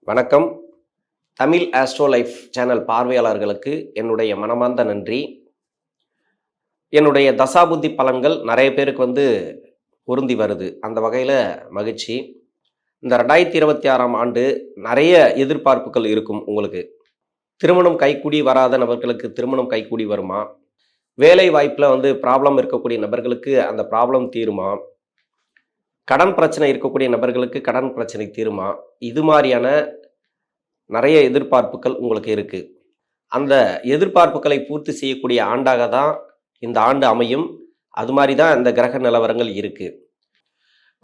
வணக்கம். Tamil astro life channel பார்வையாளர்களுக்கு என்னுடைய மனமார்ந்த நன்றி. என்னுடைய தசாபுத்தி பலன்கள் நிறைய பேருக்கு பொருந்தி வருது. அந்த வகையில் மகிழ்ச்சி. இந்த 2026ஆம் ஆண்டு நிறைய எதிர்பார்ப்புகள் இருக்கும். உங்களுக்கு திருமணம் கைக்கூடி வராத நபர்களுக்கு திருமணம் கைக்கூடி வருமா? வேலை வாய்ப்பில் ப்ராப்ளம் இருக்கக்கூடிய நபர்களுக்கு அந்த ப்ராப்ளம் தீருமா? கடன் பிரச்சனை இருக்கக்கூடிய நபர்களுக்கு கடன் பிரச்சனை தீருமா? இது மாதிரியான நிறைய எதிர்பார்ப்புகள் உங்களுக்கு இருக்குது. அந்த எதிர்பார்ப்புகளை பூர்த்தி செய்யக்கூடிய ஆண்டாக தான் இந்த ஆண்டு அமையும். அது மாதிரி தான் இந்த கிரக நிலவரங்கள் இருக்குது.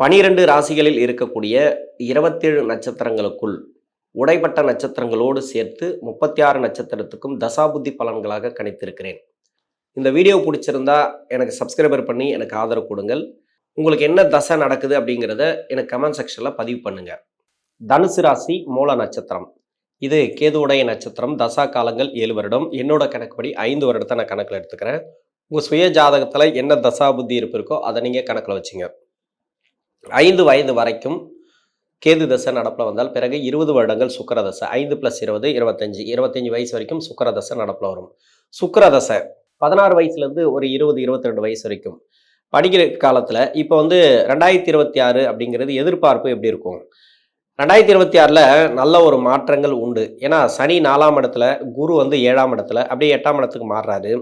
12 ராசிகளில் இருக்கக்கூடிய 27 நட்சத்திரங்களுக்குள் உடைப்பட்ட நட்சத்திரங்களோடு சேர்த்து 36 நட்சத்திரத்துக்கும் தசாபுத்தி பலன்களாக கணித்திருக்கிறேன். இந்த வீடியோ பிடிச்சிருந்தா எனக்கு சப்ஸ்கிரைபர் பண்ணி எனக்கு ஆதரவு கொடுங்கள். உங்களுக்கு என்ன தசை நடக்குது அப்படிங்கிறத எனக்கு கமெண்ட் செக்ஷனில் பதிவு பண்ணுங்க. தனுசு ராசி மூல நட்சத்திரம். இது கேதுவுடைய நட்சத்திரம். தசா காலங்கள் 7 வருடம். என்னோட கணக்குப்படி 5 வருடத்தை நான் கணக்கில் எடுத்துக்கிறேன். உங்கள் சுய ஜாதகத்தில் என்ன தசா புத்தி இருப்பிருக்கோ அதை நீங்கள் கணக்கில் வச்சுங்க. 5 வயது வரைக்கும் கேது தசை நடப்பில் வந்தால் பிறகு 20 வருடங்கள் சுக்கிர தசை. 5 + 20 25. 25 வயசு வரைக்கும் சுக்கிர தசை நடப்பில் வரும். சுக்கிர தசை 16 வயசுலேருந்து ஒரு 20-22 வயசு வரைக்கும் படிக்கிற காலத்தில். இப்போ 2026 அப்படிங்கிறது எதிர்பார்ப்பு எப்படி இருக்கும்? 2026ல் நல்ல ஒரு மாற்றங்கள் உண்டு. ஏன்னா சனி 4ஆம் இடத்துல, குரு 7ஆம் இடத்துல, அப்படியே 8ஆம் இடத்துக்கு மாறுறாரு.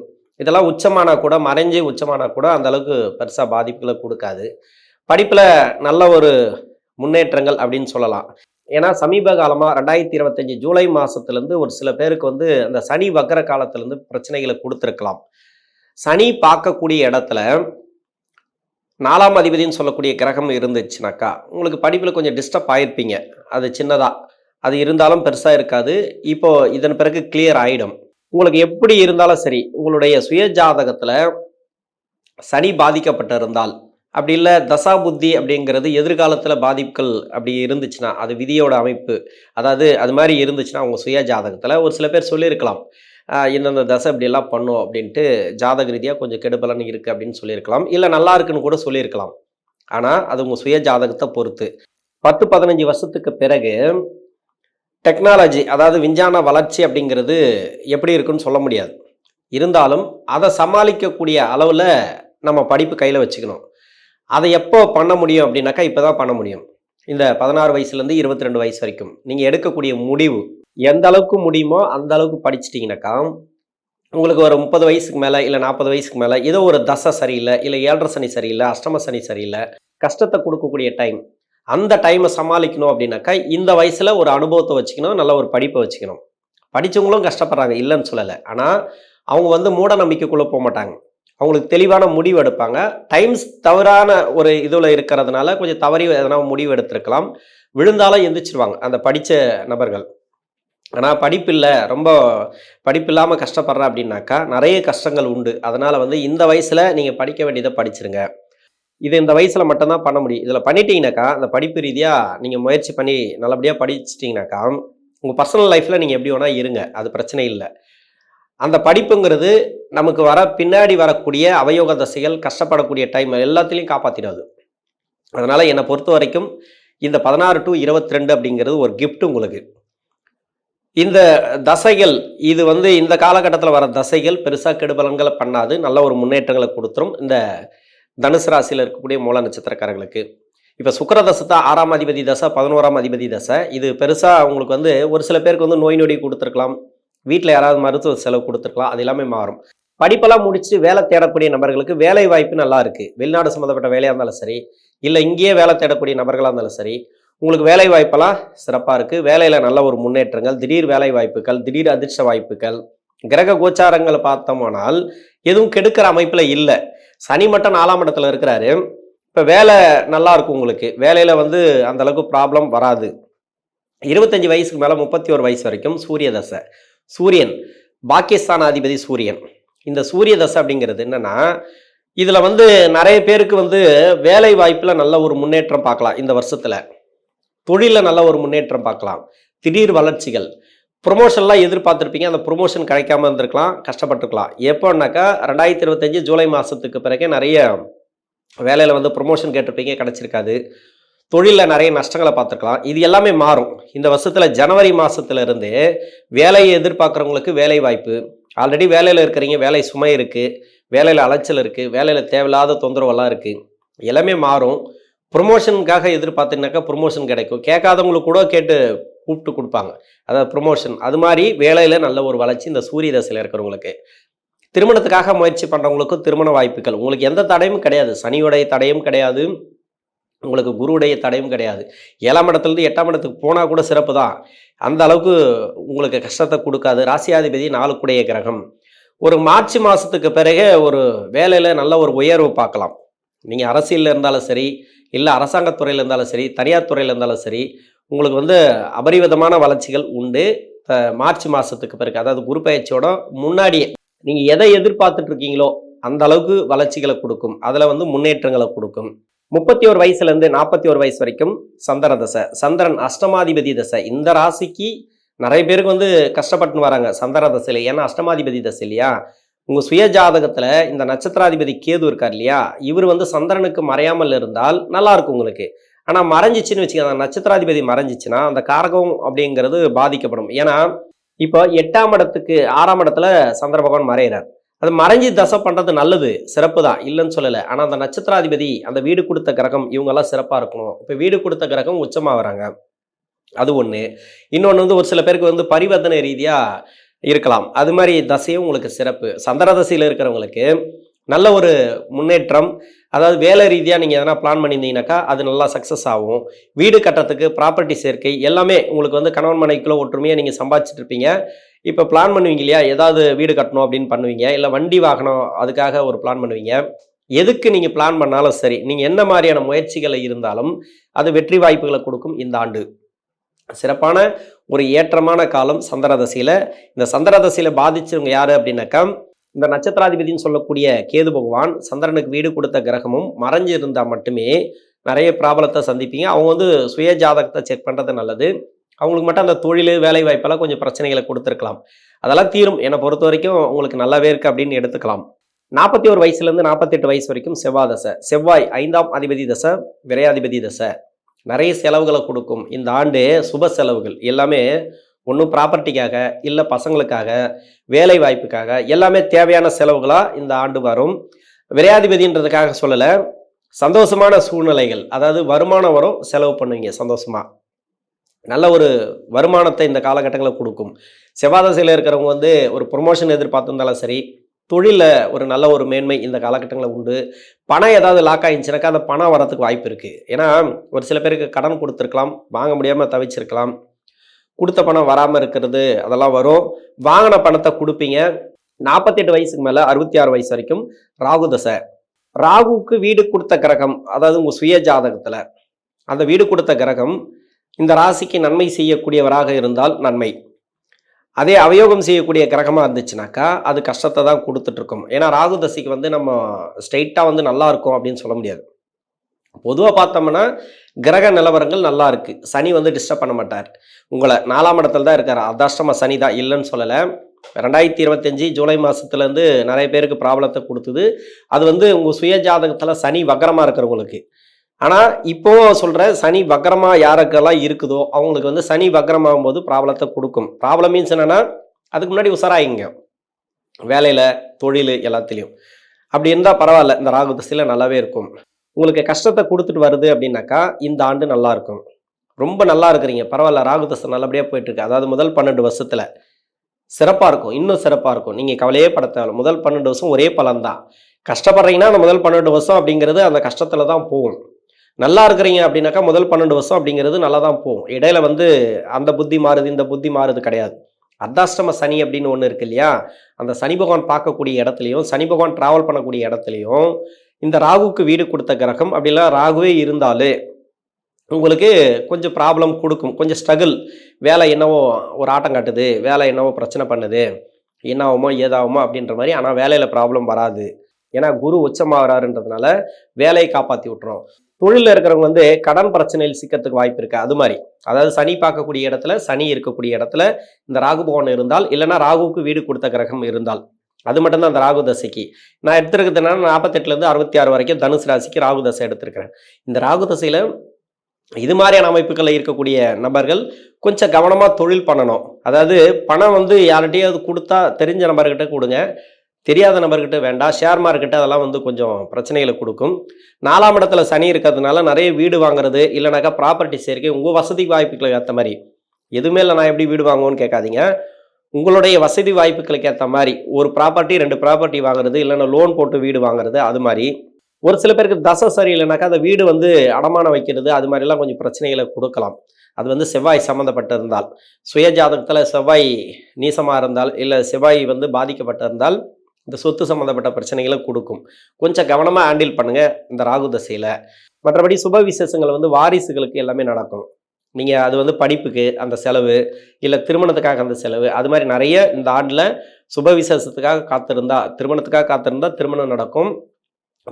இதெல்லாம் உச்சமானா கூட, மறைஞ்சு உச்சமானா கூட அந்த அளவுக்கு பெருசாக பாதிப்புகளை கொடுக்காது. படிப்பில் நல்ல ஒரு முன்னேற்றங்கள் அப்படின்னு சொல்லலாம். ஏன்னா சமீப காலமாக 2025 ஜூலை மாதத்துலேருந்து ஒரு சில பேருக்கு அந்த சனி வக்கர காலத்துலேருந்து பிரச்சனைகளை கொடுத்துருக்கலாம். சனி பார்க்கக்கூடிய இடத்துல 4ஆம் அதிபதினு சொல்லக்கூடிய கிரகம் இருந்துச்சுனாக்கா உங்களுக்கு படிப்பில் கொஞ்சம் டிஸ்டர்ப் ஆகிருப்பீங்க. அது சின்னதாக, அது இருந்தாலும் பெருசாக இருக்காது. இப்போது இதன் பிறகு கிளியர் ஆகிடும். உங்களுக்கு எப்படி இருந்தாலும் சரி, உங்களுடைய சுய ஜாதகத்தில் சனி பாதிக்கப்பட்டிருந்தால், அப்படி இல்லை தசா புத்தி அப்படிங்கிறது எதிர்காலத்தில் பாதிப்புகள் அப்படி இருந்துச்சுன்னா, அது விதியோட அமைப்பு, அதாவது அது மாதிரி இருந்துச்சுன்னா உங்கள் சுய ஜாதகத்தில் ஒரு சில பேர் சொல்லியிருக்கலாம், இந்தந்த தசை இப்படியெல்லாம் பண்ணும் அப்படின்ட்டு ஜாதக ரீதியாக கொஞ்சம் கெடுபலன் இருக்குது அப்படின்னு சொல்லியிருக்கலாம். இல்லை நல்லா இருக்குன்னு கூட சொல்லியிருக்கலாம். ஆனால் அது உங்கள் சுய ஜாதகத்தை பொறுத்து. 10-15 வருஷத்துக்கு பிறகு டெக்னாலஜி, அதாவது விஞ்ஞான வளர்ச்சி அப்படிங்கிறது எப்படி இருக்குன்னு சொல்ல முடியாது. இருந்தாலும் அதை சமாளிக்கக்கூடிய அளவில் நம்ம படிப்பு கையில் வச்சுக்கணும். அதை எப்போ பண்ண முடியும் அப்படின்னாக்கா இப்போ தான் பண்ண முடியும். இந்த 16 வயசுலேருந்து 22 வயசு வரைக்கும் நீங்கள் எடுக்கக்கூடிய முடிவு எந்த அளவுக்கு முடியுமோ அந்த அளவுக்கு படிச்சிட்டிங்கனாக்கா உங்களுக்கு ஒரு 30 வயசுக்கு மேலே இல்லை 40 வயசுக்கு மேலே ஏதோ ஒரு தசை சரியில்லை, இல்லை 7.5 சனி சரியில்லை, அஷ்டம சனி சரியில்லை, கஷ்டத்தை கொடுக்கக்கூடிய டைம், அந்த டைமை சமாளிக்கணும் அப்படின்னாக்கா இந்த வயசில் ஒரு அனுபவத்தை வச்சுக்கணும், நல்ல ஒரு படிப்பை வச்சுக்கணும். படித்தவங்களும் கஷ்டப்படுறாங்க, இல்லைன்னு சொல்லலை. ஆனால் அவங்க மூட நம்பிக்கைக்குள்ளே போக மாட்டாங்க. அவங்களுக்கு தெளிவான முடிவு எடுப்பாங்க. டைம்ஸ் தவறான ஒரு இதில் இருக்கிறதுனால கொஞ்சம் தவறி எதனா முடிவு எடுத்திருக்கலாம். விழுந்தாலும் எந்திரிச்சிருவாங்க அந்த படித்த நபர்கள். ஆனால் படிப்பில்லை, ரொம்ப படிப்பில்லாமல் கஷ்டப்படுறேன் அப்படின்னாக்கா நிறைய கஷ்டங்கள் உண்டு. அதனால் இந்த வயசில் நீங்கள் படிக்க வேண்டியதை படிச்சிருங்க. இது இந்த வயசில் மட்டும்தான் பண்ண முடியும். இதில் பண்ணிட்டீங்கனாக்கா அந்த படிப்பு ரீதியாக நீங்கள் முயற்சி பண்ணி நல்லபடியாக படிச்சிட்டிங்கனாக்கா உங்கள் பர்சனல் லைஃப்பில் நீங்கள் எப்படி வேணால் இருங்க, அது பிரச்சனை இல்லை. அந்த படிப்புங்கிறது நமக்கு பின்னாடி வரக்கூடிய அவயோக தசைகள், கஷ்டப்படக்கூடிய டைம் எல்லாத்துலேயும் காப்பாற்றிடாது. அதனால் என்னை பொறுத்த வரைக்கும் இந்த 16 to 22 அப்படிங்கிறது ஒரு கிஃப்ட் உங்களுக்கு. இந்த தசைகள் இது இந்த காலகட்டத்தில் வர தசைகள் பெருசாக கெடுபலன்களை பண்ணாது, நல்ல ஒரு முன்னேற்றங்களை கொடுத்துரும் இந்த தனுசு ராசியில் இருக்கக்கூடிய மூல நட்சத்திரக்காரர்களுக்கு. இப்போ சுக்கிர தசை தான் 6ஆம் அதிபதி தசை, 11ஆம் அதிபதி தசை. இது பெருசாக உங்களுக்கு ஒரு சில பேருக்கு நோய் நொடி கொடுத்துருக்கலாம், வீட்டில் யாராவது மருத்துவ செலவு கொடுத்துருக்கலாம், அது எல்லாமே மாறும். படிப்பெல்லாம் முடிச்சு வேலை தேடக்கூடிய நபர்களுக்கு வேலை வாய்ப்பு நல்லா இருக்குது. வெளிநாடு சம்மந்தப்பட்ட வேலையாக இருந்தாலும் சரி, இல்லை இங்கேயே வேலை தேடக்கூடிய நபர்களாக இருந்தாலும் சரி, உங்களுக்கு வேலை வாய்ப்பெல்லாம் சிறப்பாக இருக்குது. வேலையில் நல்ல ஒரு முன்னேற்றங்கள், திடீர் வேலை வாய்ப்புகள், திடீர் அதிர்ஷ்ட வாய்ப்புகள். கிரக கோச்சாரங்களை பார்த்தோம்னால் எதுவும் கெடுக்கிற அமைப்பில் இல்லை. சனி மட்டும் 4ஆம் இடத்துல இருக்கிறாரு. இப்போ வேலை நல்லா இருக்கும் உங்களுக்கு. வேலையில் அந்த அளவுக்கு ப்ராப்ளம் வராது. 25 வயசுக்கு மேலே 31 வயசு வரைக்கும் சூரிய தசை. சூரியன் பாக்கியஸ்தானாதிபதி சூரியன். இந்த சூரிய தசை அப்படிங்கிறது என்னென்னா, இதில் நிறைய பேருக்கு வேலை வாய்ப்பில் நல்ல ஒரு முன்னேற்றம் பார்க்கலாம். இந்த வருஷத்தில் தொழிலில் நல்ல ஒரு முன்னேற்றம் பார்க்கலாம். திடீர் வளர்ச்சிகள், ப்ரொமோஷன்லாம் எதிர்பார்த்துருப்பீங்க, அந்த ப்ரொமோஷன் கிடைக்காம இருந்திருக்கலாம், கஷ்டப்பட்டுருக்கலாம். எப்போன்னாக்கா 2025 ஜூலை மாதத்துக்கு பிறகு நிறைய வேலையில் ப்ரொமோஷன் கேட்டிருப்பீங்க, கிடச்சிருக்காது. தொழிலில் நிறைய நஷ்டங்களை பார்த்துருக்கலாம். இது எல்லாமே மாறும். இந்த வருஷத்தில் ஜனவரி மாதத்துல இருந்து வேலையை எதிர்பார்க்குறவங்களுக்கு வேலை வாய்ப்பு, ஆல்ரெடி வேலையில் இருக்கிறீங்க, வேலை சுமை இருக்குது, வேலையில் அலைச்சல் இருக்குது, வேலையில் தேவையில்லாத தொந்தரவெல்லாம் இருக்குது, எல்லாமே மாறும். ப்ரொமோஷனுக்காக எதிர்பார்த்தீங்கன்னாக்கா ப்ரொமோஷன் கிடைக்கும். கேட்காதவங்களுக்கு கூட கேட்டு கூப்பிட்டு கொடுப்பாங்க, அதாவது ப்ரொமோஷன். அது மாதிரி வேலையில் நல்ல ஒரு வளர்ச்சி இந்த சூரிய தசையில் இருக்கிறவங்களுக்கு. திருமணத்துக்காக முயற்சி பண்ணுறவங்களுக்கும் திருமண வாய்ப்புகள். உங்களுக்கு எந்த தடையும் கிடையாது, சனியுடைய தடையும் கிடையாது, உங்களுக்கு குருவுடைய தடையும் கிடையாது. 7ஆம் இடத்துலேருந்து 8ஆம் இடத்துக்கு போனால் கூட சிறப்பு தான். அந்த அளவுக்கு உங்களுக்கு கஷ்டத்தை கொடுக்காது. ராசியாதிபதி 4க்குடைய கிரகம். ஒரு மார்ச் மாதத்துக்கு பிறகு ஒரு வேலையில் நல்ல ஒரு உயர்வு பார்க்கலாம். நீங்கள் அரசியலில் இருந்தாலும் சரி, இல்லை அரசாங்கத்துறையில் இருந்தாலும் சரி, தனியார் துறையில் இருந்தாலும் சரி, உங்களுக்கு அபரிவிதமான வளர்ச்சிகள் உண்டு மார்ச் மாதத்துக்கு பிறகு. அதாவது குரு பயிற்சியோட முன்னாடியே நீங்கள் எதை எதிர்பார்த்துட்டு இருக்கீங்களோ அந்த அளவுக்கு வளர்ச்சிகளை கொடுக்கும். அதில் முன்னேற்றங்களை கொடுக்கும். 31 வயசுலேருந்து 41 வயசு வரைக்கும் சந்திர தசை. சந்திரன் அஷ்டமாதிபதி தசை. இந்த ராசிக்கு நிறைய பேருக்கு கஷ்டப்பட்டு வராங்க சந்திர தசையில். ஏன்னா அஷ்டமாதிபதி தசை இல்லையா. உங்கள் சுய ஜாதகத்தில் இந்த நட்சத்திராதிபதி கேது இருக்கார் இல்லையா, இவர் சந்திரனுக்கு மறையாமல் இருந்தால் நல்லாயிருக்கும் உங்களுக்கு. ஆனால் மறைஞ்சிச்சின்னு வச்சுக்கோங்க, அந்த நட்சத்திராதிபதி மறைஞ்சிச்சுன்னா அந்த காரகம் அப்படிங்கிறது பாதிக்கப்படும். ஏன்னா இப்போ 8ஆம் இடத்துக்கு 6ஆம் இடத்துல சந்திர பகவான் மறைகிறார். அது மறைஞ்சி தசை பண்ணுறது நல்லது, சிறப்பு தான், இல்லைன்னு சொல்லலை. ஆனால் அந்த நட்சத்திராதிபதி, அந்த வீடு கொடுத்த கிரகம், இவங்கெல்லாம் சிறப்பாக இருக்கணும். இப்போ வீடு கொடுத்த கிரகம் உச்சமாக வராங்க, அது ஒன்று. இன்னொன்று ஒரு சில பேருக்கு பரிவர்த்தனை ரீதியாக இருக்கலாம். அது மாதிரி தசையும் உங்களுக்கு சிறப்பு. சந்திர தசையில் இருக்கிறவங்களுக்கு நல்ல ஒரு முன்னேற்றம். அதாவது வேலை ரீதியாக நீங்கள் எதனா பிளான் பண்ணியிருந்தீங்கன்னாக்கா அது நல்லா சக்ஸஸ் ஆகும். வீடு கட்டுறதுக்கு, ப்ராப்பர்ட்டி சேர்க்கை, எல்லாமே உங்களுக்கு கணவன் மனைவிக்குள்ள ஒற்றுமையாக நீங்கள் சம்பாதிச்சுட்டு இருப்பீங்க. இப்போ பிளான் பண்ணுவீங்க இல்லையா, ஏதாவது வீடு கட்டணும் அப்படின்னு பண்ணுவீங்க, இல்லை வண்டி வாகனம் அதுக்காக ஒரு பிளான் பண்ணுவீங்க. எதுக்கு நீங்கள் பிளான் பண்ணாலும் சரி, நீங்கள் என்ன மாதிரியான முயற்சிகளை இருந்தாலும் அது வெற்றி வாய்ப்புகளை கொடுக்கும். இந்த ஆண்டு சிறப்பான ஒரு ஏற்றமான காலம் சந்திர தசையில். இந்த சந்திர தசையில் பாதிச்சவங்க யார் அப்படின்னாக்கா, இந்த நட்சத்திராதிபதினு சொல்லக்கூடிய கேது பகவான் சந்திரனுக்கு வீடு கொடுத்த கிரகமும் மறைஞ்சு இருந்தால் மட்டுமே நிறைய ப்ராப்ளத்தை சந்திப்பீங்க. அவங்க சுய ஜாதகத்தை செக் பண்ணுறது நல்லது. அவங்களுக்கு மட்டும் அந்த தொழில் வேலை வாய்ப்பெல்லாம் கொஞ்சம் பிரச்சனைகளை கொடுத்துருக்கலாம், அதெல்லாம் தீரும். என்னை பொறுத்த வரைக்கும் உங்களுக்கு நல்லாவே இருக்குது அப்படின்னு எடுத்துக்கலாம். 41 வயசுலேருந்து 48 வயசு வரைக்கும் செவ்வாய் தசை. செவ்வாய் 5ஆம் அதிபதி தசை, விரையாதிபதி தசை. நிறைய செலவுகளை கொடுக்கும். இந்த ஆண்டு சுப செலவுகள் எல்லாமே ஒன்று ப்ராப்பர்ட்டிக்காக, இல்லை பசங்களுக்காக, வேலை வாய்ப்புக்காக, எல்லாமே தேவையான செலவுகளாக இந்த ஆண்டு வரும். விரையாதிபதின்றதுக்காக சொல்லலை, சந்தோஷமான சூழ்நிலைகள், அதாவது வருமானம் வரும், செலவு பண்ணுவீங்க சந்தோஷமாக. நல்ல ஒரு வருமானத்தை இந்த காலகட்டங்களில் கொடுக்கும். செவ்வாய் தசையில் இருக்கிறவங்க ஒரு ப்ரொமோஷன் எதிர்பார்த்துருந்தாலும் சரி, தொழிலில் ஒரு நல்ல ஒரு மேன்மை இந்த காலகட்டங்களில் உண்டு. பணம் ஏதாவது லாக் ஆகிடுச்சுனாக்கா அந்த பணம் வரத்துக்கு வாய்ப்பு இருக்குது. ஏன்னா ஒரு சில பேருக்கு கடன் கொடுத்துருக்கலாம், வாங்க முடியாமல் தவிச்சிருக்கலாம், கொடுத்த பணம் வராமல் இருக்கிறது, அதெல்லாம் வரும். வாங்கின பணத்தை கொடுப்பீங்க. 48 வயசுக்கு மேலே 66 வயசு வரைக்கும் ராகு தசை. ராகுவுக்கு வீடு கொடுத்த கிரகம், அதாவது உங்கள் சுய ஜாதகத்தில் அந்த வீடு கொடுத்த கிரகம் இந்த ராசிக்கு நன்மை செய்யக்கூடியவராக இருந்தால் நன்மை. அதே அவயோகம் செய்யக்கூடிய கிரகமாக இருந்துச்சுனாக்கா அது கஷ்டத்தை தான் கொடுத்துட்ருக்கோம். ஏன்னா ராகு தசைக்கு நம்ம ஸ்ட்ரெயிட்டாக நல்லா இருக்கும் அப்படின்னு சொல்ல முடியாது. பொதுவாக பார்த்தோம்னா கிரக நிலவரங்கள் நல்லா இருக்கு. சனி டிஸ்டர்ப் பண்ண மாட்டார். உங்களை 4ஆம் இடத்துல தான் இருக்கார். அர்த்தாஷ்டம சனி தான், இல்லைன்னு சொல்லலை. 2025 ஜூலை மாதத்துலேருந்து நிறைய பேருக்கு ப்ராப்ளத்தை கொடுத்தது. அது உங்கள் சுய ஜாதகத்தில் சனி வக்கரமாக இருக்கிறவங்களுக்கு. ஆனால் இப்போ சொல்கிறேன், சனி வக்கரமாக யாருக்கெல்லாம் இருக்குதோ அவங்களுக்கு சனி வக்கரமாகும் போது ப்ராப்ளத்தை கொடுக்கும். ப்ராப்ளம் மீன்ஸ் என்னென்னா, அதுக்கு முன்னாடி உஷாராயிங்க வேலையில், தொழில், எல்லாத்துலேயும். அப்படி இருந்தால் பரவாயில்ல, இந்த ராகு தசையில் நல்லாவே இருக்கும். உங்களுக்கு கஷ்டத்தை கொடுத்துட்டு வருது அப்படின்னாக்கா இந்த ஆண்டு நல்லா இருக்கும். ரொம்ப நல்லா இருக்கிறீங்க, பரவாயில்ல, ராகு தசை நல்லபடியாக போயிட்டுருக்கு. அதாவது முதல் 12 வருஷத்தில் சிறப்பாக இருக்கும், இன்னும் சிறப்பாக இருக்கும். நீங்கள் கவலையே பட தேவை. முதல் 12 வருஷம் ஒரே பலன் தான். கஷ்டப்படுறீங்கன்னா அந்த முதல் 12 வருஷம் அப்படிங்கிறது அந்த கஷ்டத்தில் தான் போகும். நல்லா இருக்கிறீங்க அப்படின்னாக்கா முதல் 12 வருஷம் அப்படிங்கிறது நல்லா தான் போகும். இடையில அந்த புத்தி மாறுது, இந்த புத்தி மாறுது கிடையாது. அர்த்தாஷ்டம சனி அப்படின்னு ஒன்று இருக்கு இல்லையா, அந்த சனி பகவான் பார்க்கக்கூடிய இடத்துலையும், சனி பகவான் ட்ராவல் பண்ணக்கூடிய இடத்துலையும் இந்த ராகுக்கு வீடு கொடுத்த கிரகம் அப்படிலாம் ராகுவே இருந்தாலே உங்களுக்கு கொஞ்சம் ப்ராப்ளம் கொடுக்கும், கொஞ்சம் ஸ்ட்ரகிள். வேலை என்னவோ ஒரு ஆட்டம் காட்டுது, வேலை என்னவோ பிரச்சனை பண்ணுது, என்ன ஆகுமோ ஏதாகுமோ அப்படின்ற மாதிரி. ஆனால் வேலையில் ப்ராப்ளம் வராது. ஏன்னா குரு உச்சமாகறாருன்றதுனால வேலையை காப்பாற்றி விட்டுரும். தொழிலில் இருக்கிறவங்க கடன் பிரச்சனையில் சிக்கிறதுக்கு வாய்ப்பு இருக்குது. அது மாதிரி, அதாவது சனி பார்க்கக்கூடிய இடத்துல, சனி இருக்கக்கூடிய இடத்துல இந்த ராகு பகவான் இருந்தால், இல்லைன்னா ராகுவுக்கு வீடு கொடுத்த கிரகம் இருந்தால், அது மட்டும்தான் அந்த ராகு தசைக்கு. நான் எடுத்துருக்கிறதுனால 48லேருந்து 66 வரைக்கும் தனுசு ராசிக்கு ராகு தசை எடுத்திருக்கிறேன். இந்த ராகு தசையில் இது மாதிரியான அமைப்புகளில் இருக்கக்கூடிய நபர்கள் கொஞ்சம் கவனமாக தொழில் பண்ணணும். அதாவது பணம் வந்து யார்கிட்டயாவது கொடுத்தா தெரிஞ்ச நபர்கிட்ட கொடுங்க, தெரியாத நபர்கிட்ட வேண்டாம். ஷேர் மார்க்கெட்டு அதெல்லாம் வந்து கொஞ்சம் பிரச்சனைகளை கொடுக்கும். 4ஆம் இடத்துல சனி இருக்கிறதுனால நிறைய வீடு வாங்குறது இல்லைனாக்கா ப்ராப்பர்ட்டி சேர்க்கை உங்கள் வசதி வாய்ப்புகளுக்கு ஏற்ற மாதிரி. எதுவுமே இல்லை நான் எப்படி வீடு வாங்குவோன்னு கேட்காதீங்க. உங்களுடைய வசதி வாய்ப்புகளுக்கு ஏற்ற மாதிரி ஒரு ப்ராப்பர்ட்டி 2 ப்ராப்பர்ட்டி வாங்குறது இல்லைன்னா லோன் போட்டு வீடு வாங்குறது அது மாதிரி. ஒரு சில பேருக்கு தசை சரி இல்லைனாக்கா அந்த வீடு வந்து அடமானம் வைக்கிறது அது மாதிரிலாம் கொஞ்சம் பிரச்சனைகளை கொடுக்கலாம். அது வந்து செவ்வாய் சம்மந்தப்பட்டிருந்தால், சுய ஜாதகத்தில் செவ்வாய் நீசமாக இருந்தால் இல்லை செவ்வாய் வந்து பாதிக்கப்பட்டிருந்தால் இந்த சொத்து சம்மந்தப்பட்ட பிரச்சனைகளை கொடுக்கும். கொஞ்சம் கவனமாக ஹேண்டில் பண்ணுங்கள் இந்த ராகு தசையில். மற்றபடி சுப விசேஷங்கள் வந்து வாரிசுகளுக்கு எல்லாமே நடக்கும். நீங்கள் அது வந்து படிப்புக்கு அந்த செலவு இல்லை திருமணத்துக்காக அந்த செலவு அது மாதிரி நிறைய இந்த ஆண்டில் சுப விசேஷத்துக்காக திருமணத்துக்காக திருமணம் நடக்கும்.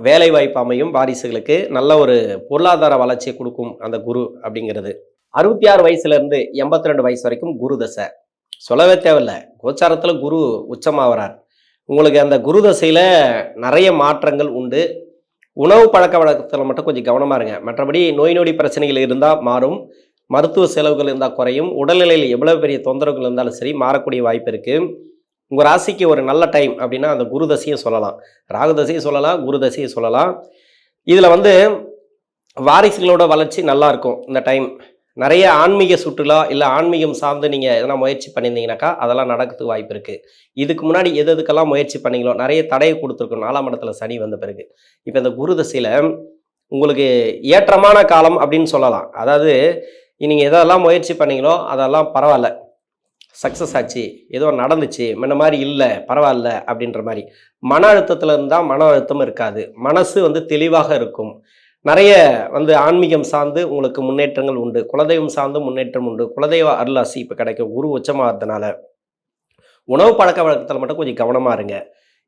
வேலை வாய்ப்பு அமையும். வாரிசுகளுக்கு நல்ல ஒரு பொருளாதார வளர்ச்சியை கொடுக்கும் அந்த குரு அப்படிங்கிறது. 66 வயசுலேருந்து 82 வயசு வரைக்கும் குரு தசை சொல்லவே தேவையில்லை. கோச்சாரத்தில் குரு உச்சமாகிறார். உங்களுக்கு அந்த குரு தசையில் நிறைய மாற்றங்கள் உண்டு. உணவு பழக்க வழக்கத்தில் மட்டும் கொஞ்சம் கவனமாக இருங்க. மற்றபடி நோய் நொடி பிரச்சனைகள் இருந்தால் மாறும், மருத்துவ செலவுகள் இருந்தால் குறையும், உடல்நிலையில் எவ்வளோ பெரிய தொந்தரவுகள் இருந்தாலும் சரி மாறக்கூடிய வாய்ப்பு இருக்குது. உங்கள் ராசிக்கு ஒரு நல்ல டைம் அப்படின்னா அந்த குரு தசையும் சொல்லலாம், ராகு தசையும் சொல்லலாம், குரு தசையும் சொல்லலாம். இதில் வந்து வாரிசுகளோட வளர்ச்சி நல்லா இருக்கும் இந்த டைம். நிறைய ஆன்மீக சுற்றுலா இல்லை ஆன்மீகம் சார்ந்து நீங்கள் எதனா முயற்சி பண்ணியிருந்தீங்கன்னாக்கா அதெல்லாம் நடக்கிறதுக்கு வாய்ப்பு இருக்குது. இதுக்கு முன்னாடி எதுக்கெல்லாம் முயற்சி பண்ணீங்களோ நிறைய தடையை கொடுத்துருக்கும் 4ஆம் இடத்துல சனி வந்த பிறகு. இப்போ இந்த குரு தசையில் உங்களுக்கு ஏற்றமான காலம் அப்படின்னு சொல்லலாம். அதாவது நீங்கள் எதெல்லாம் முயற்சி பண்ணீங்களோ அதெல்லாம் பரவாயில்ல, சக்ஸஸ் ஆச்சு, ஏதோ நடந்துச்சு, முன்ன மாதிரி இல்லை பரவாயில்ல அப்படின்ற மாதிரி. மன அழுத்தத்தில் இருந்தால் மன அழுத்தம் இருக்காது, மனசு வந்து தெளிவாக இருக்கும். நிறைய வந்து ஆன்மீகம் சார்ந்து உங்களுக்கு முன்னேற்றங்கள் உண்டு, குலதெய்வம் சார்ந்து முன்னேற்றம் உண்டு. குலதெய்வ அருளாசி இப்போ கிடைக்கும் குரு உச்சமாகிறதுனால. உணவு பழக்க வழக்கத்தில் மட்டும் கொஞ்சம் கவனமாக இருங்க.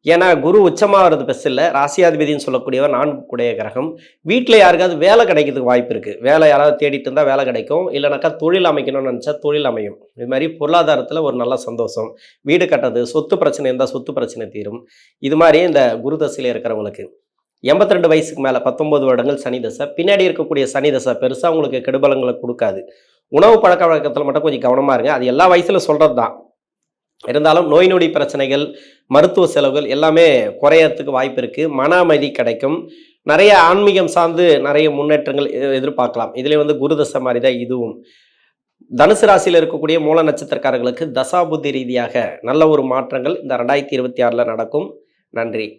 ஏன்னா குரு உச்சமாகிறது பெஸ்ட் இல்லை. ராசியாதிபதினு சொல்லக்கூடியவர் 4 கூடிய கிரகம். வீட்டில் யாருக்காவது வேலை கிடைக்கிறதுக்கு வாய்ப்பு இருக்குது. வேலை யாராவது தேடிட்டு இருந்தால் வேலை கிடைக்கும், இல்லைனாக்கா தொழில் அமைக்கணும்னு நினச்சா தொழில் அமையும். இது மாதிரி பொருளாதாரத்தில் ஒரு நல்ல சந்தோஷம், வீடு கட்டுறது, சொத்து பிரச்சனை இருந்தால் சொத்து பிரச்சனை தீரும். இது மாதிரி இந்த குரு தசையில் இருக்கிறவங்களுக்கு 82 வயசுக்கு மேலே 19 வருடங்கள் சனி தசை. பின்னாடி இருக்கக்கூடிய சனி தசை பெருசாக உங்களுக்கு கெடுபலங்களை கொடுக்காது. உணவு பழக்க வழக்கத்தில் மட்டும் கொஞ்சம் கவனமாக இருங்க. அது எல்லா வயசில் சொல்கிறது தான். இருந்தாலும் நோய் நொடி பிரச்சனைகள், மருத்துவ செலவுகள் எல்லாமே குறையறதுக்கு வாய்ப்பு இருக்குது. மன அமைதி கிடைக்கும். நிறைய ஆன்மீகம் சார்ந்து நிறைய முன்னேற்றங்கள் எதிர்பார்க்கலாம். இதிலே வந்து குரு தசை மாதிரி தான் இதுவும். தனுசு ராசியில் இருக்கக்கூடிய மூல நட்சத்திரக்காரர்களுக்கு தசாபுத்தி ரீதியாக நல்ல ஒரு மாற்றங்கள் இந்த 2026 நடக்கும். நன்றி.